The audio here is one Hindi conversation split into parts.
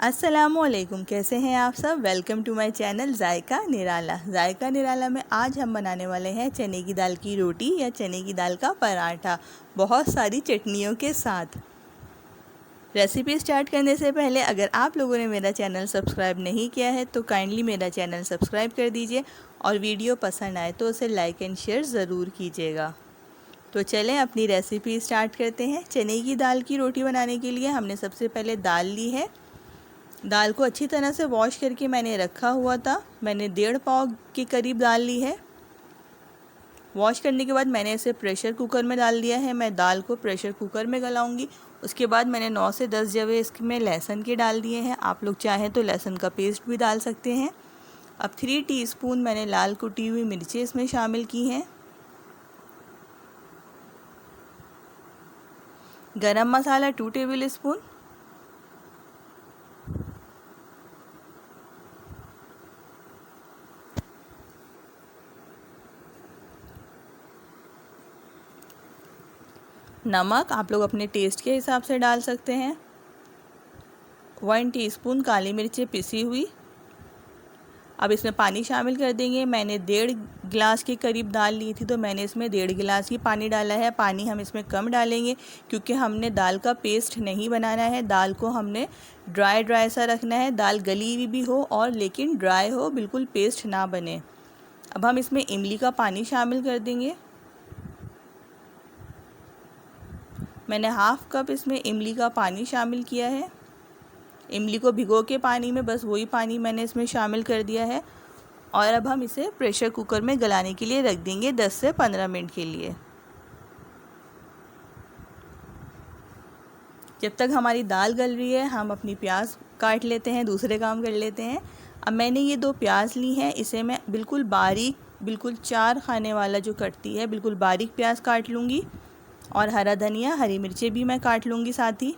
अस्सलामुअलैकुम, कैसे हैं आप सब। वेलकम टू माय चैनल जायका निराला। जायका निराला में आज हम बनाने वाले हैं चने की दाल की रोटी या चने की दाल का पराठा, बहुत सारी चटनियों के साथ। रेसिपी स्टार्ट करने से पहले अगर आप लोगों ने मेरा चैनल सब्सक्राइब नहीं किया है तो काइंडली मेरा चैनल सब्सक्राइब कर दीजिए और वीडियो पसंद आए तो उसे लाइक एंड शेयर ज़रूर कीजिएगा। तो चलें अपनी रेसिपी स्टार्ट करते हैं। चने की दाल की रोटी बनाने के लिए हमने सबसे पहले दाल ली है। दाल को अच्छी तरह से वॉश करके मैंने रखा हुआ था। मैंने 1.5 पाव के करीब दाल ली है। वॉश करने के बाद मैंने इसे प्रेशर कुकर में डाल दिया है। मैं दाल को प्रेशर कुकर में गलाऊंगी। उसके बाद मैंने 9 से 10 जवे इसमें लहसुन के डाल दिए हैं। आप लोग चाहें तो लहसुन का पेस्ट भी डाल सकते हैं। अब 3 टीस्पून मैंने लाल कुटी हुई मिर्चें इसमें शामिल की हैं। गरम मसाला 2 टेबल स्पून, नमक आप लोग अपने टेस्ट के हिसाब से डाल सकते हैं। 1 टीस्पून काली मिर्चें पिसी हुई। अब इसमें पानी शामिल कर देंगे। मैंने 1.5 गिलास के करीब दाल ली थी तो मैंने इसमें 1.5 गिलास ही पानी डाला है। पानी हम इसमें कम डालेंगे क्योंकि हमने दाल का पेस्ट नहीं बनाना है। दाल को हमने ड्राई सा रखना है। दाल गली हुई भी हो और लेकिन ड्राई हो, बिल्कुल पेस्ट ना बने। अब हम इसमें इमली का पानी शामिल कर देंगे। मैंने हाफ कप इसमें इमली का पानी शामिल किया है। इमली को भिगो के पानी में बस वही पानी मैंने इसमें शामिल कर दिया है। और अब हम इसे प्रेशर कुकर में गलाने के लिए रख देंगे 10 से 15 मिनट के लिए। जब तक हमारी दाल गल रही है हम अपनी प्याज काट लेते हैं, दूसरे काम कर लेते हैं। अब मैंने ये 2 प्याज ली हैं, इसे मैं बिल्कुल बारीक, बिल्कुल 4 खाने वाला जो कटती है, बिल्कुल बारीक प्याज काट लूँगी। और हरा धनिया, हरी मिर्चें भी मैं काट लूँगी साथ ही।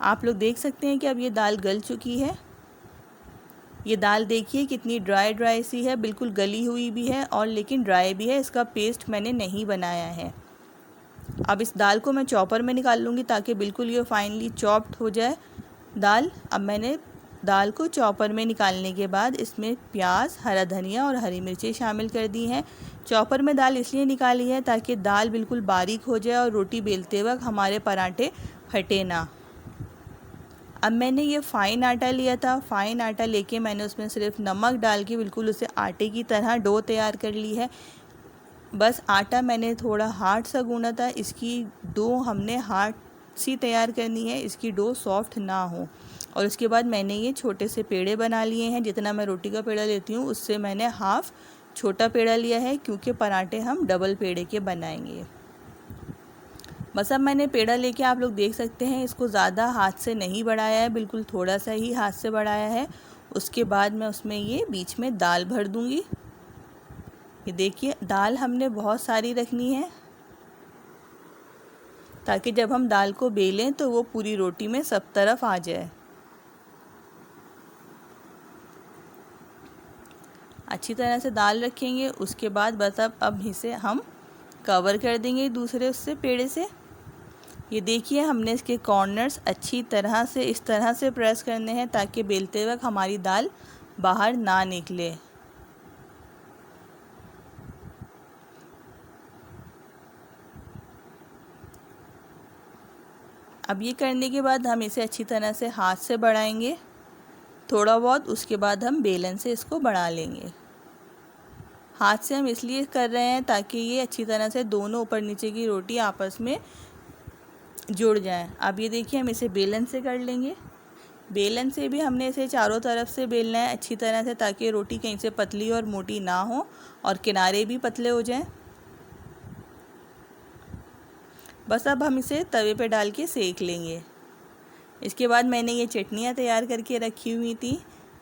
आप लोग देख सकते हैं कि अब ये दाल गल चुकी है। ये दाल देखिए कितनी ड्राई सी है, बिल्कुल गली हुई भी है और लेकिन ड्राई भी है। इसका पेस्ट मैंने नहीं बनाया है। अब इस दाल को मैं चॉपर में निकाल लूँगी ताकि बिल्कुल ये फाइनली चॉप्ड हो जाए दाल। अब मैंने दाल को चॉपर में निकालने के बाद इसमें प्याज, हरा धनिया और हरी मिर्चें शामिल कर दी हैं। चॉपर में दाल इसलिए निकाली है ताकि दाल बिल्कुल बारीक हो जाए और रोटी बेलते वक्त हमारे पराठे फटे ना। अब मैंने ये फ़ाइन आटा लिया था। फ़ाइन आटा लेके मैंने उसमें सिर्फ नमक डाल के बिल्कुल उसे आटे की तरह डो तैयार कर ली है। बस आटा मैंने थोड़ा हार्ड सा गूँधा था। इसकी डो हमने हार्ड सी तैयार करनी है, इसकी डो सॉफ्ट ना हो। और उसके बाद मैंने ये छोटे से पेड़े बना लिए हैं। जितना मैं रोटी का पेड़ा लेती हूँ उससे मैंने हाफ़ छोटा पेड़ा लिया है क्योंकि पराठे हम डबल पेड़े के बनाएंगे। बस अब मैंने पेड़ा लेके आप लोग देख सकते हैं, इसको ज़्यादा हाथ से नहीं बढ़ाया है, बिल्कुल थोड़ा सा ही हाथ से बढ़ाया है। उसके बाद मैं उसमें ये बीच में दाल भर दूँगी। ये देखिए दाल हमने बहुत सारी रखनी है ताकि जब हम दाल को बेलें तो वो पूरी रोटी में सब तरफ आ जाए। अच्छी तरह से दाल रखेंगे। उसके बाद बस अब इसे हम कवर कर देंगे दूसरे उससे पेड़े से। ये देखिए हमने इसके कॉर्नर्स अच्छी तरह से इस तरह से प्रेस करने हैं ताकि बेलते वक्त हमारी दाल बाहर ना निकले। अब ये करने के बाद हम इसे अच्छी तरह से हाथ से बढ़ाएंगे थोड़ा बहुत। उसके बाद हम बेलन से इसको बढ़ा लेंगे। हाथ से हम इसलिए कर रहे हैं ताकि ये अच्छी तरह से दोनों ऊपर नीचे की रोटी आपस में जुड़ जाएं। अब ये देखिए हम इसे बेलन से कर लेंगे। बेलन से भी हमने इसे चारों तरफ से बेलना है अच्छी तरह से ताकि रोटी कहीं से पतली और मोटी ना हो और किनारे भी पतले हो जाएं। बस अब हम इसे तवे पे डाल के सेक लेंगे। इसके बाद मैंने ये चटनियाँ तैयार करके रखी हुई थी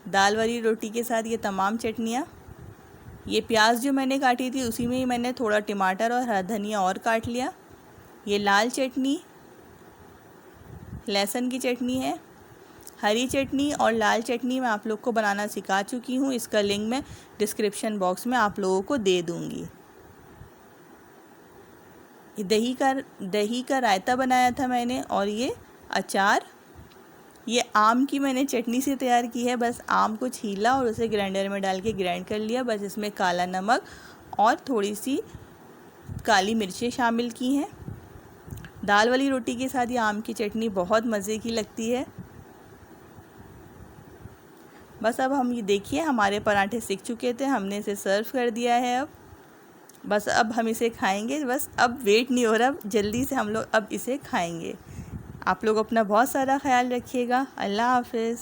दाल वाली रोटी के साथ। ये तमाम चटनियाँ, ये प्याज जो मैंने काटी थी उसी में ही मैंने थोड़ा टमाटर और हरा धनिया और काट लिया। ये लाल चटनी लहसुन की चटनी है। हरी चटनी और लाल चटनी मैं आप लोग को बनाना सिखा चुकी हूँ। इसका लिंक मैं डिस्क्रिप्शन बॉक्स में आप लोगों को दे दूँगी। दही का रायता बनाया था मैंने और ये अचार ये आम की मैंने चटनी से तैयार की है। बस आम को छीला और उसे ग्राइंडर में डाल के ग्राइंड कर लिया। बस इसमें काला नमक और थोड़ी सी काली मिर्चें शामिल की हैं। दाल वाली रोटी के साथ ये आम की चटनी बहुत मज़े की लगती है। बस अब हम ये देखिए हमारे पराठे सिक चुके थे, हमने इसे सर्व कर दिया है। अब बस अब हम इसे खाएंगे। बस अब वेट नहीं हो रहा, जल्दी से हम लोग अब इसे खाएंगे। आप लोग अपना बहुत सारा ख्याल रखिएगा। अल्लाह हाफ़िज़।